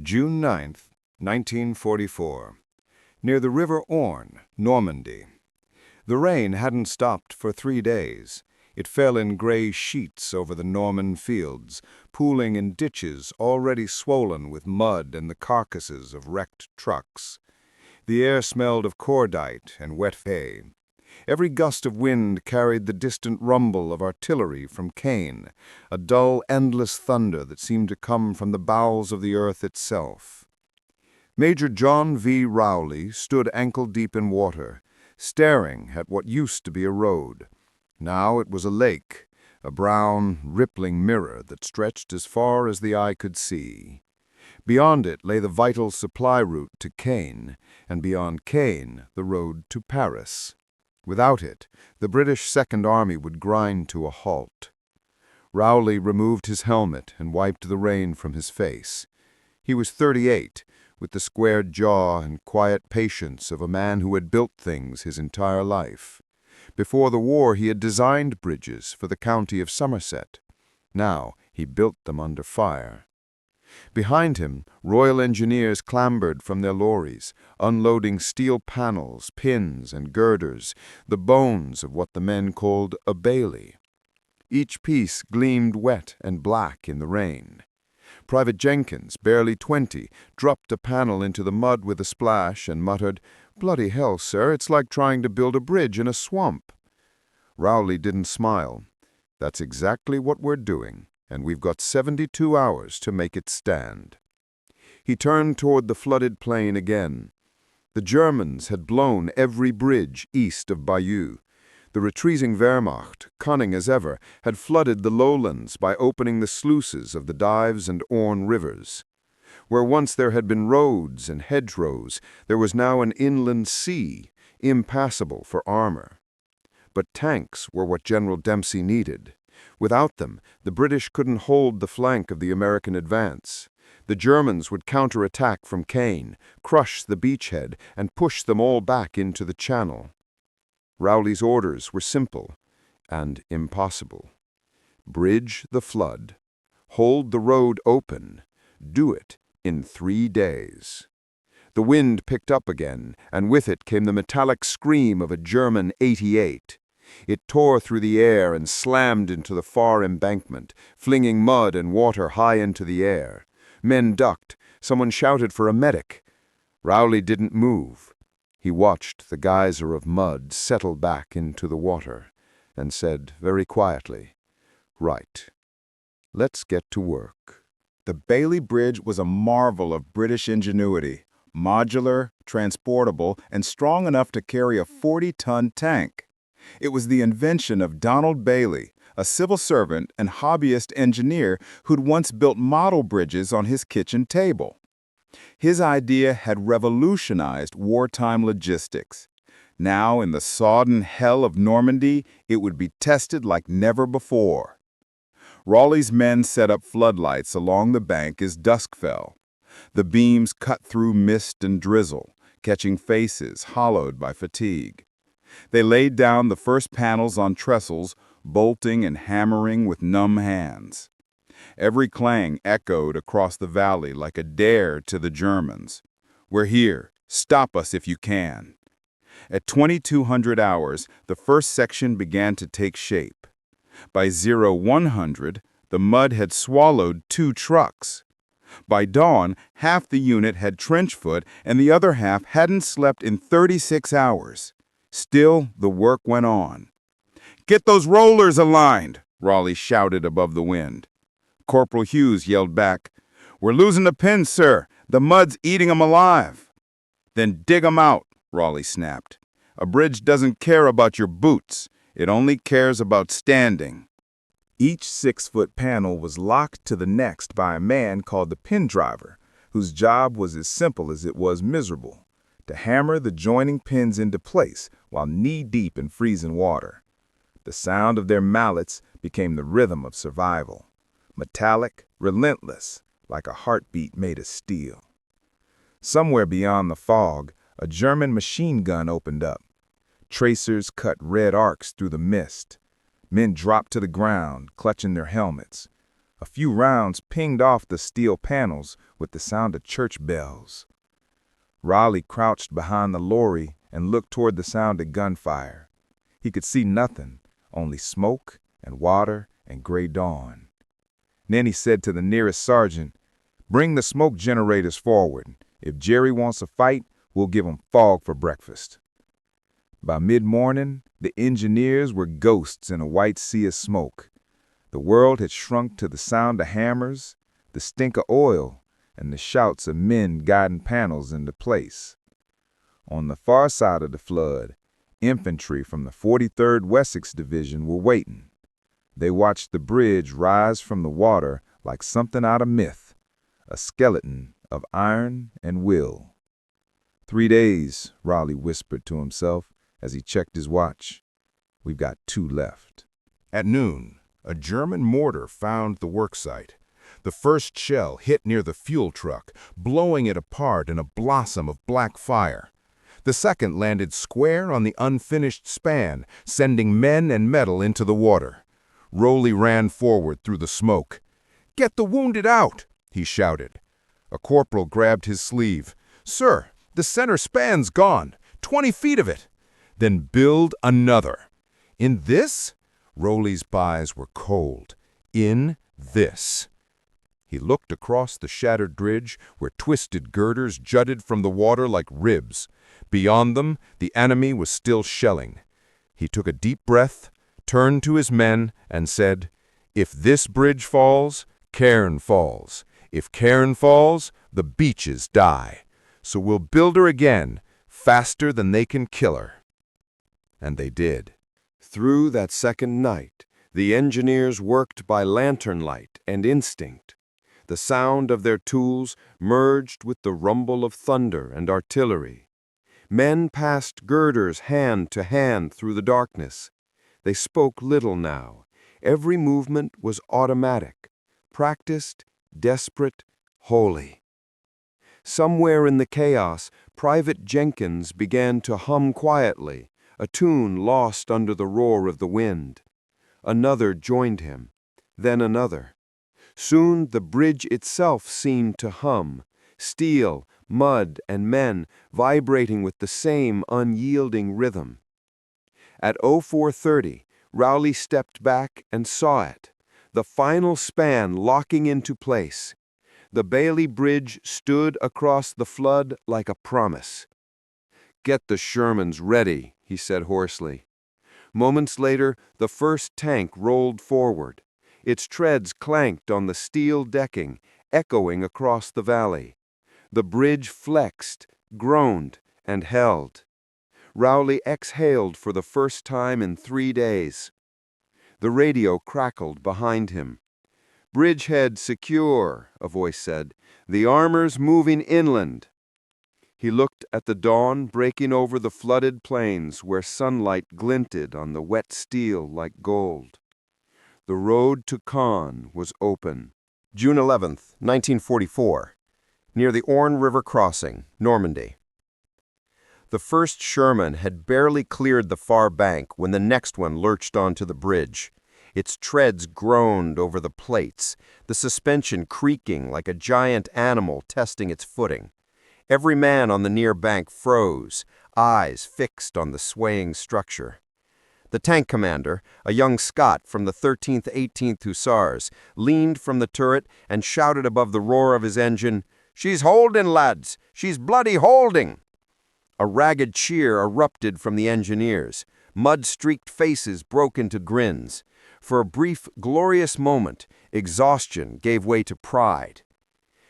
June 9th, 1944. Near the River Orne, Normandy. The rain hadn't stopped for 3 days. It fell in gray sheets over the Norman fields, pooling in ditches already swollen with mud and the carcasses of wrecked trucks. The air smelled of cordite and wet hay. Every gust of wind carried the distant rumble of artillery from Caen, a dull, endless thunder that seemed to come from the bowels of the earth itself. Major John V. Rowley stood ankle-deep in water, staring at what used to be a road. Now it was a lake, a brown, rippling mirror that stretched as far as the eye could see. Beyond it lay the vital supply route to Caen, and beyond Caen, the road to Paris. Without it, the British Second Army would grind to a halt. Rowley removed his helmet and wiped the rain from his face. He was 38, with the squared jaw and quiet patience of a man who had built things his entire life. Before the war, he had designed bridges for the county of Somerset. Now he built them under fire. Behind him, Royal Engineers clambered from their lorries, unloading steel panels, pins, and girders, the bones of what the men called a bailie. Each piece gleamed wet and black in the rain. Private Jenkins, barely 20, dropped a panel into the mud with a splash and muttered, "Bloody hell, sir, it's like trying to build a bridge in a swamp." Rowley didn't smile. "That's exactly what we're doing, and we've got 72 hours to make it stand." He turned toward the flooded plain again. The Germans had blown every bridge east of Bayeux. The retreating Wehrmacht, cunning as ever, had flooded the lowlands by opening the sluices of the Dives and Orne rivers. Where once there had been roads and hedgerows, there was now an inland sea, impassable for armor. But tanks were what General Dempsey needed. Without them, the British couldn't hold the flank of the American advance. The Germans would counterattack from Caen, crush the beachhead, and push them all back into the Channel. Rowley's orders were simple and impossible. Bridge the flood. Hold the road open. Do it in 3 days. The wind picked up again, and with it came the metallic scream of a German 88. It tore through the air and slammed into the far embankment, flinging mud and water high into the air. Men ducked. Someone shouted for a medic. Rowley didn't move. He watched the geyser of mud settle back into the water and said very quietly, "Right. Let's get to work." The Bailey Bridge was a marvel of British ingenuity, modular, transportable, and strong enough to carry a 40-ton tank. It was the invention of Donald Bailey, a civil servant and hobbyist engineer who'd once built model bridges on his kitchen table. His idea had revolutionized wartime logistics. Now, in the sodden hell of Normandy, it would be tested like never before. Rowley's men set up floodlights along the bank as dusk fell. The beams cut through mist and drizzle, catching faces hollowed by fatigue. They laid down the first panels on trestles, bolting and hammering with numb hands. Every clang echoed across the valley like a dare to the Germans. "We're here. Stop us if you can." At 2200 hours, the first section began to take shape. By 0100, the mud had swallowed 2 trucks. By dawn, half the unit had trench foot and the other half hadn't slept in 36 hours. Still, the work went on. "Get those rollers aligned!" Rowley shouted above the wind. Corporal Hughes yelled back, "We're losing the pins, sir. The mud's eating 'em alive." "Then dig 'em out," Rowley snapped. "A bridge doesn't care about your boots. It only cares about standing." Each 6-foot panel was locked to the next by a man called the pin driver, whose job was as simple as it was miserable: to hammer the joining pins into place while knee-deep in freezing water. The sound of their mallets became the rhythm of survival. Metallic, relentless, like a heartbeat made of steel. Somewhere beyond the fog, a German machine gun opened up. Tracers cut red arcs through the mist. Men dropped to the ground, clutching their helmets. A few rounds pinged off the steel panels with the sound of church bells. Rowley crouched behind the lorry and looked toward the sound of gunfire. He could see nothing, only smoke and water and gray dawn. Then he said to the nearest sergeant, "Bring the smoke generators forward. If Jerry wants a fight, we'll give him fog for breakfast." By mid-morning, the engineers were ghosts in a white sea of smoke. The world had shrunk to the sound of hammers, the stink of oil, and the shouts of men guiding panels into place. On the far side of the flood, infantry from the 43rd Wessex Division were waiting. They watched the bridge rise from the water like something out of myth, a skeleton of iron and will. 3 days, Rowley whispered to himself as he checked his watch. We've got 2 left. At noon, a German mortar found the worksite. The first shell hit near the fuel truck, blowing it apart in a blossom of black fire. The second landed square on the unfinished span, sending men and metal into the water. Rowley ran forward through the smoke. "Get the wounded out!" he shouted. A corporal grabbed his sleeve. "Sir, the center span's gone. 20 feet of it." "Then build another." "In this?" Rowley's eyes were cold. "In this." He looked across the shattered bridge, where twisted girders jutted from the water like ribs. Beyond them, the enemy was still shelling. He took a deep breath, turned to his men, and said, "If this bridge falls, Caen falls. If Caen falls, the beaches die. So we'll build her again, faster than they can kill her." And they did. Through that second night, the engineers worked by lantern light and instinct. The sound of their tools merged with the rumble of thunder and artillery. Men passed girders hand to hand through the darkness. They spoke little now. Every movement was automatic, practiced, desperate, holy. Somewhere in the chaos, Private Jenkins began to hum quietly, a tune lost under the roar of the wind. Another joined him, then another. Soon the bridge itself seemed to hum, steel, mud, and men vibrating with the same unyielding rhythm. At 04:30, Rowley stepped back and saw it, the final span locking into place. The Bailey Bridge stood across the flood like a promise. "Get the Shermans ready," he said hoarsely. Moments later, the first tank rolled forward. Its treads clanked on the steel decking, echoing across the valley. The bridge flexed, groaned, and held. Rowley exhaled for the first time in 3 days. The radio crackled behind him. "Bridgehead secure," a voice said. "The armor's moving inland." He looked at the dawn breaking over the flooded plains where sunlight glinted on the wet steel like gold. The road to Caen was open. June 11th, 1944, near the Orne River crossing, Normandy. The first Sherman had barely cleared the far bank when the next one lurched onto the bridge. Its treads groaned over the plates, the suspension creaking like a giant animal testing its footing. Every man on the near bank froze, eyes fixed on the swaying structure. The tank commander, a young Scot from the 13th 18th Hussars, leaned from the turret and shouted above the roar of his engine, "She's holding, lads! She's bloody holding!" A ragged cheer erupted from the engineers. Mud-streaked faces broke into grins. For a brief, glorious moment, exhaustion gave way to pride.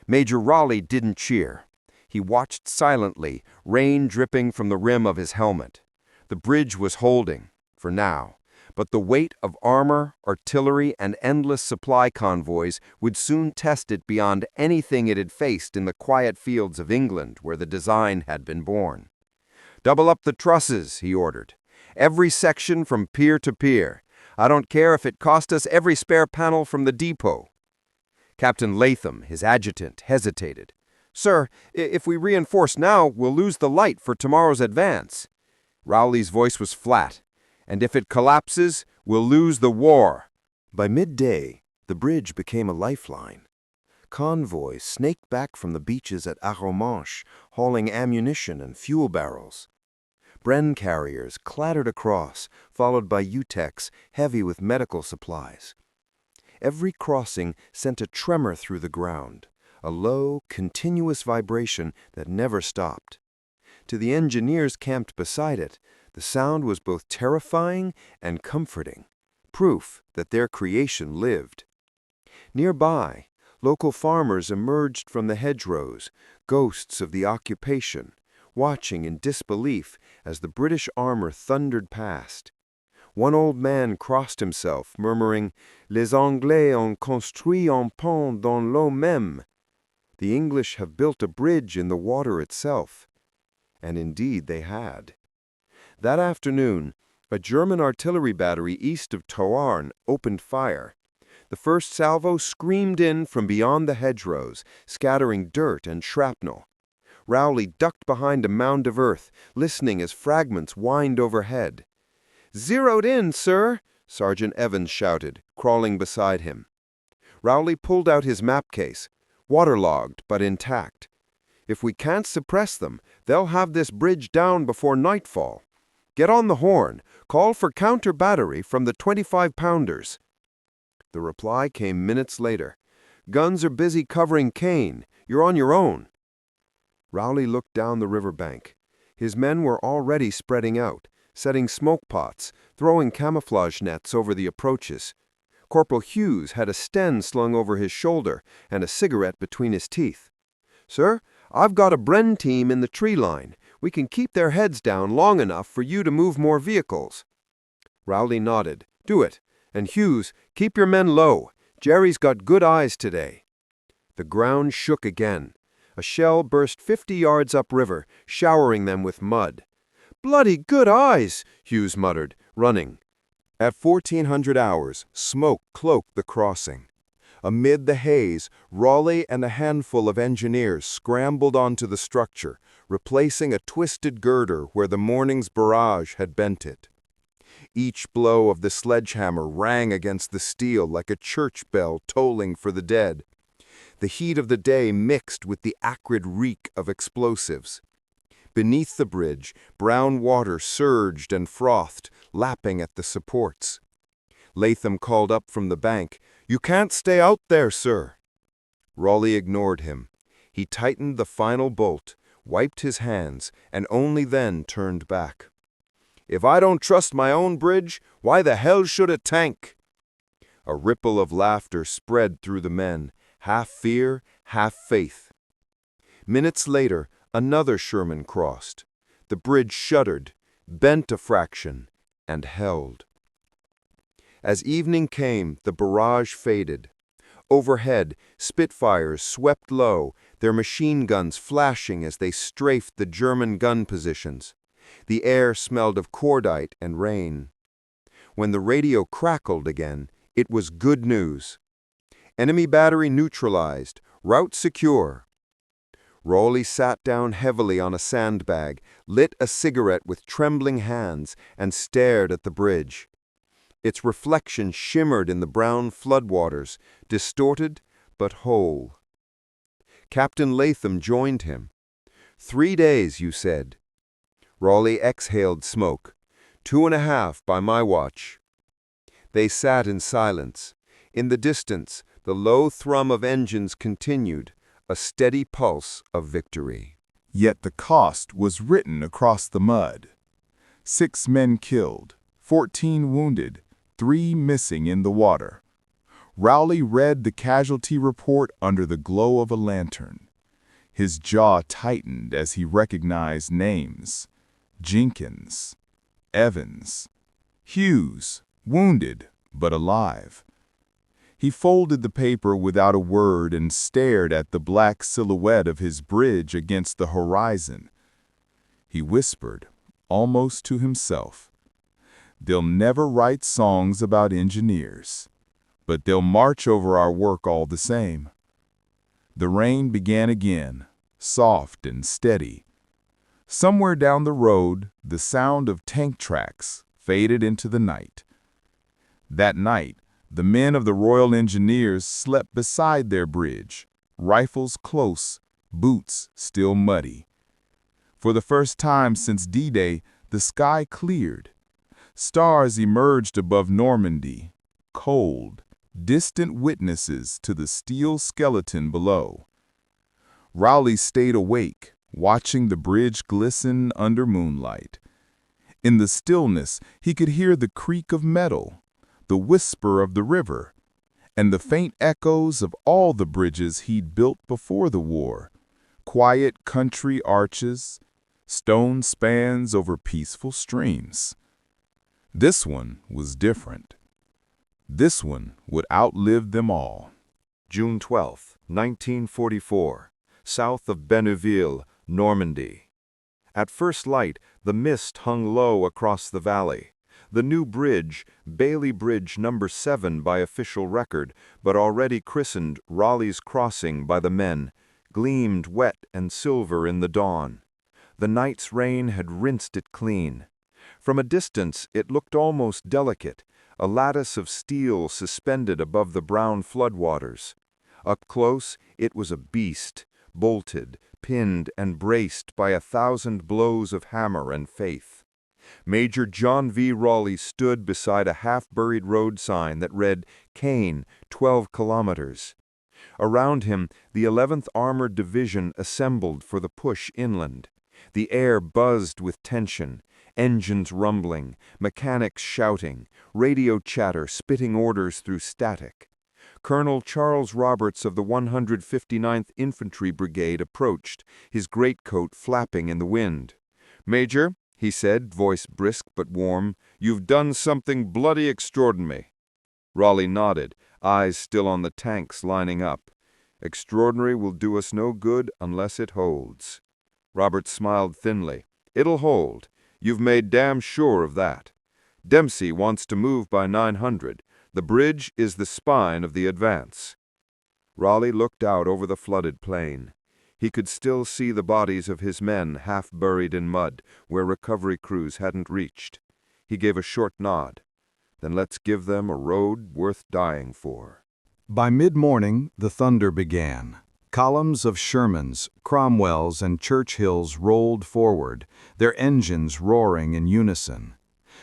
Major Rowley didn't cheer. He watched silently, rain dripping from the rim of his helmet. The bridge was holding, for now, but the weight of armor, artillery, and endless supply convoys would soon test it beyond anything it had faced in the quiet fields of England where the design had been born. "Double up the trusses," he ordered. "Every section from pier to pier. I don't care if it cost us every spare panel from the depot." Captain Latham, his adjutant, hesitated. "Sir, if we reinforce now, we'll lose the light for tomorrow's advance." Rowley's voice was flat. "And if it collapses, we'll lose the war." By midday, The bridge became a lifeline. Convoys snaked back from the beaches at Arromanches, hauling ammunition and fuel barrels. Bren carriers clattered across, followed by Utex heavy with medical supplies. Every crossing sent a tremor through the ground, a low, continuous vibration that never stopped. To the engineers camped beside it, the sound was both terrifying and comforting, proof that their creation lived. Nearby, local farmers emerged from the hedgerows, ghosts of the occupation, watching in disbelief as the British armor thundered past. One old man crossed himself, murmuring, "Les Anglais ont construit un pont dans l'eau même." The English have built a bridge in the water itself. And indeed they had. That afternoon, a German artillery battery east of Toarn opened fire. The first salvo screamed in from beyond the hedgerows, scattering dirt and shrapnel. Rowley ducked behind a mound of earth, listening as fragments whined overhead. "Zeroed in, sir!" Sergeant Evans shouted, crawling beside him. Rowley pulled out his map case, waterlogged but intact. "If we can't suppress them, they'll have this bridge down before nightfall. Get on the horn. Call for counter-battery from the 25-pounders. The reply came minutes later. "Guns are busy covering Caen. You're on your own." Rowley looked down the riverbank. His men were already spreading out, setting smoke pots, throwing camouflage nets over the approaches. Corporal Hughes had a Sten slung over his shoulder and a cigarette between his teeth. "Sir, I've got a Bren team in the tree line. We can keep their heads down long enough for you to move more vehicles." Rowley nodded. "Do it. And Hughes, keep your men low. Jerry's got good eyes today." The ground shook again. A shell burst 50 yards upriver, showering them with mud. "Bloody good eyes," Hughes muttered, running. At 1400 hours, smoke cloaked the crossing. Amid the haze, Rowley and a handful of engineers scrambled onto the structure, replacing a twisted girder where the morning's barrage had bent it. Each blow of the sledgehammer rang against the steel like a church bell tolling for the dead. The heat of the day mixed with the acrid reek of explosives. Beneath the bridge, brown water surged and frothed, lapping at the supports. Latham called up from the bank, "You can't stay out there, sir." Rowley ignored him. He tightened the final bolt, wiped his hands, and only then turned back. "If I don't trust my own bridge, why the hell should a tank?" A ripple of laughter spread through the men, half fear, half faith. Minutes later, another Sherman crossed. The bridge shuddered, bent a fraction, and held. As evening came, the barrage faded. Overhead, Spitfires swept low, their machine guns flashing as they strafed the German gun positions. The air smelled of cordite and rain. When the radio crackled again, it was good news. "Enemy battery neutralized. Route secure." Rowley sat down heavily on a sandbag, lit a cigarette with trembling hands, and stared at the bridge. Its reflection shimmered in the brown floodwaters, distorted but whole. Captain Latham joined him. "3 days, you said." Rowley exhaled smoke. 2.5 by my watch. They sat in silence. In the distance, the low thrum of engines continued, a steady pulse of victory. Yet the cost was written across the mud. 6 men killed, 14 wounded, 3 missing in the water. Rowley read the casualty report under the glow of a lantern. His jaw tightened as he recognized names. Jenkins, Evans, Hughes, wounded but alive. He folded the paper without a word and stared at the black silhouette of his bridge against the horizon. He whispered, almost to himself, "They'll never write songs about engineers, but they'll march over our work all the same." The rain began again, soft and steady. Somewhere down the road, the sound of tank tracks faded into the night. That night, The men of the Royal Engineers slept beside their bridge, rifles close, boots still muddy. For the first time since D-Day, the sky cleared. Stars emerged above Normandy, cold, distant witnesses to the steel skeleton below. Rowley stayed awake, watching the bridge glisten under moonlight. In the stillness, he could hear the creak of metal, the whisper of the river, and the faint echoes of all the bridges he'd built before the war. Quiet country arches, stone spans over peaceful streams. This one was different. This one would outlive them all. June 12, 1944, south of Benneville, Normandy. At first light, the mist hung low across the valley. The new bridge, Bailey Bridge No. 7 by official record, but already christened Raleigh's Crossing by the men, gleamed wet and silver in the dawn. The night's rain had rinsed it clean. From a distance, it looked almost delicate, a lattice of steel suspended above the brown floodwaters. Up close, it was a beast, bolted, pinned, and braced by 1,000 blows of hammer and faith. Major John V. Rowley stood beside a half-buried road sign that read, Caen, 12 kilometers. Around him, the 11th Armored Division assembled for the push inland. The air buzzed with tension, engines rumbling, mechanics shouting, radio chatter spitting orders through static. Colonel Charles Roberts of the 159th Infantry Brigade approached, his greatcoat flapping in the wind. "Major," he said, voice brisk but warm, "you've done something bloody extraordinary." Rowley nodded, eyes still on the tanks lining up. "Extraordinary will do us no good unless it holds." Roberts smiled thinly. "It'll hold. You've made damn sure of that. Dempsey wants to move by 900. The bridge is the spine of the advance." Rowley looked out over the flooded plain. He could still see the bodies of his men half buried in mud, where recovery crews hadn't reached. He gave a short nod. "Then let's give them a road worth dying for." By mid-morning, the thunder began. Columns of Shermans, Cromwells, and Churchills rolled forward, their engines roaring in unison.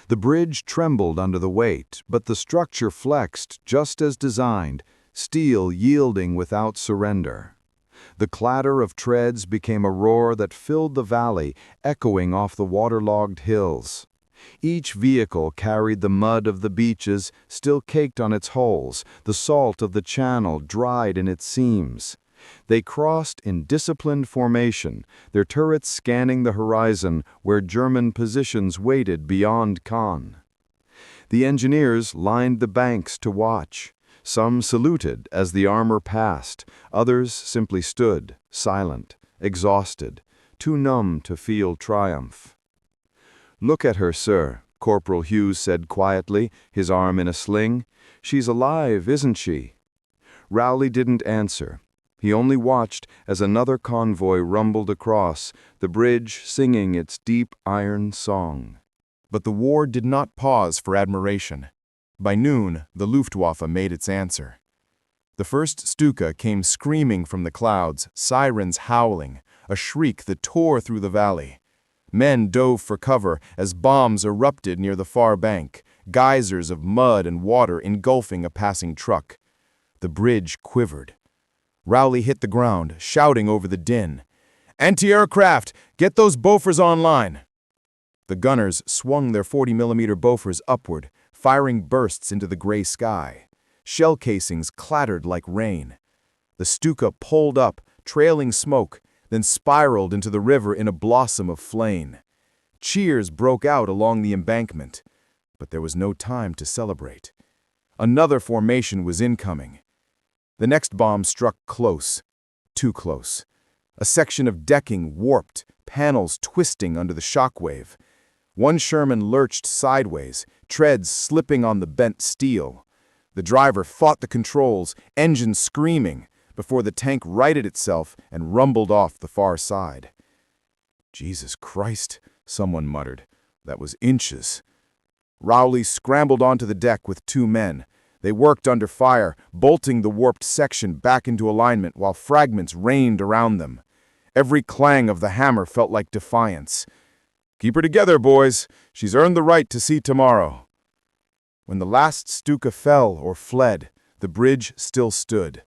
The bridge trembled under the weight, but the structure flexed just as designed, steel yielding without surrender. The clatter of treads became a roar that filled the valley, echoing off the waterlogged hills. Each vehicle carried the mud of the beaches still caked on its hulls, the salt of the channel dried in its seams. They crossed in disciplined formation, their turrets scanning the horizon where German positions waited beyond Caen. The engineers lined the banks to watch. Some saluted as the armor passed, others simply stood, silent, exhausted, too numb to feel triumph. "Look at her, sir," Corporal Hughes said quietly, his arm in a sling. "She's alive, isn't she?" Rowley didn't answer. He only watched as another convoy rumbled across, the bridge singing its deep iron song. But the war did not pause for admiration. By noon, the Luftwaffe made its answer. The first Stuka came screaming from the clouds, sirens howling, a shriek that tore through the valley. Men dove for cover as bombs erupted near the far bank, geysers of mud and water engulfing a passing truck. The bridge quivered. Rowley hit the ground, shouting over the din. "Anti-aircraft! Get those Bofors online!" The gunners swung their 40mm Bofors upward, firing bursts into the gray sky. Shell casings clattered like rain. The Stuka pulled up, trailing smoke, then spiraled into the river in a blossom of flame. Cheers broke out along the embankment, but there was no time to celebrate. Another formation was incoming. The next bomb struck close, too close. A section of decking warped, panels twisting under the shockwave. One Sherman lurched sideways, treads slipping on the bent steel. The driver fought the controls, engine screaming, before the tank righted itself and rumbled off the far side. "Jesus Christ," someone muttered. "That was inches." Rowley scrambled onto the deck with two men. They worked under fire, bolting the warped section back into alignment while fragments rained around them. Every clang of the hammer felt like defiance. "Keep her together, boys. She's earned the right to see tomorrow." When the last Stuka fell or fled, the bridge still stood.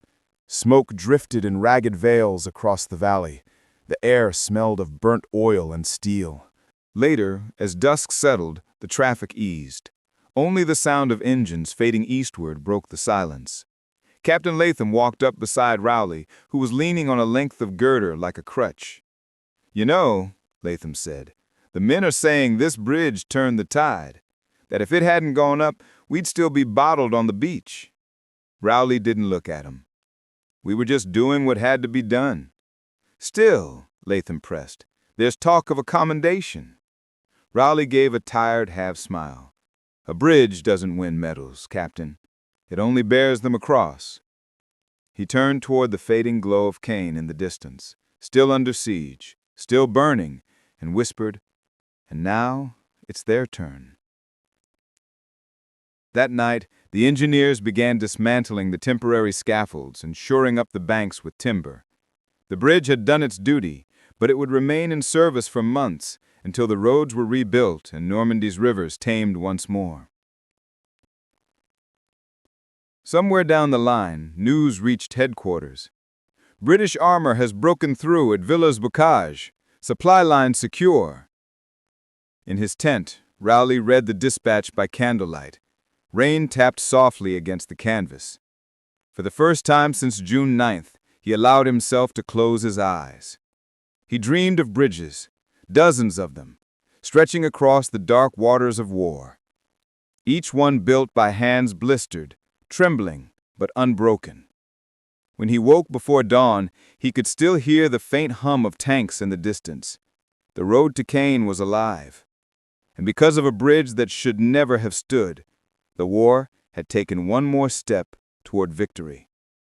Smoke drifted in ragged veils across the valley. The air smelled of burnt oil and steel. Later, as dusk settled, the traffic eased. Only the sound of engines fading eastward broke the silence. Captain Latham walked up beside Rowley, who was leaning on a length of girder like a crutch. "You know," Latham said, "the men are saying this bridge turned the tide, that if it hadn't gone up, we'd still be bottled on the beach." Rowley didn't look at him. "We were just doing what had to be done." "Still," Latham pressed, "there's talk of a commendation." Rowley gave a tired half-smile. "A bridge doesn't win medals, Captain. It only bears them across." He turned toward the fading glow of Caen in the distance, still under siege, still burning, and whispered, "And now it's their turn." That night, the engineers began dismantling the temporary scaffolds and shoring up the banks with timber. The bridge had done its duty, but it would remain in service for months, until the roads were rebuilt and Normandy's rivers tamed once more. Somewhere down the line, news reached headquarters. "British armor has broken through at Villers-Bocage. Supply line secure." In his tent, Rowley read the dispatch by candlelight. Rain tapped softly against the canvas. For the first time since June 9th, he allowed himself to close his eyes. He dreamed of bridges, dozens of them, stretching across the dark waters of war. Each one built by hands blistered, trembling, but unbroken. When he woke before dawn, he could still hear the faint hum of tanks in the distance. The road to Caen was alive. And because of a bridge that should never have stood, the war had taken one more step toward victory.